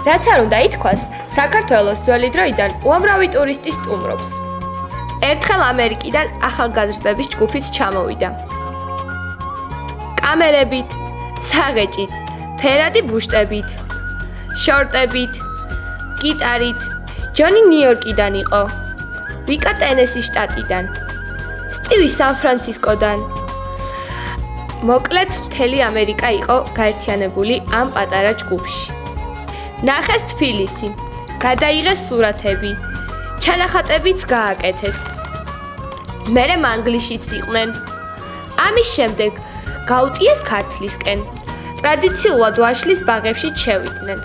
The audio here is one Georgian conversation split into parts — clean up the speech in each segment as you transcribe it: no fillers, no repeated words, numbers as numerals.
რაც არ უნდა ითქვას, საქართველოს ძველი დროიდან უამრავი ტურისტი სტუმრობს. ერთხელ ამერიკიდან ახალგაზრდების ჯგუფიც ჩამოვიდა. კამერებით, საღეჭით, ფერადი ბუშტებით, შორტებით, გიტარით. ჯონი ნიუ-იორკიდან იყო, ვიკა ტენესის შტატიდან, სტივი სან-ფრანცისკოდან. მოკლედ, მთელი ამერიკა იყო გაერთიანებული ამ პატარა ჯგუფში. ნახეს თბილისი, გადაიღეს სურათები, ჩანახატებიც გააკეთეს. მერე მანგლიშიც იყვნენ. ამის შემდეგ გაუტიეს ქართლისკენ. ტრადიციულად ვაშლის ბაღებში შევიდნენ.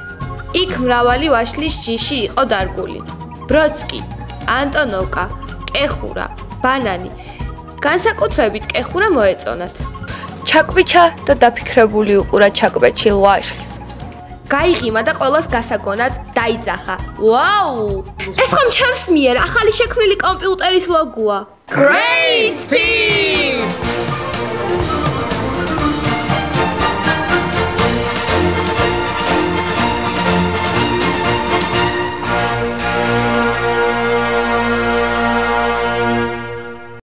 იქ მრავალი ვაშლის ჯიში იყო დარგული. ბროდსკი, ანტონოვკა, კეხურა, ბანანი. განსაკუთრებით კეხურა მოეწონათ. ჩაკვიჩა და დაფიქრებული უყურა ჩაკვეჩილ ვაშლს. გაიღიმა და ყველას გასაგონად დაიძახა. ვაუ! ეს ხომ ჩემს მიერ ახალი შექმნილი კომპიუტერის ლოგოა. Great speed!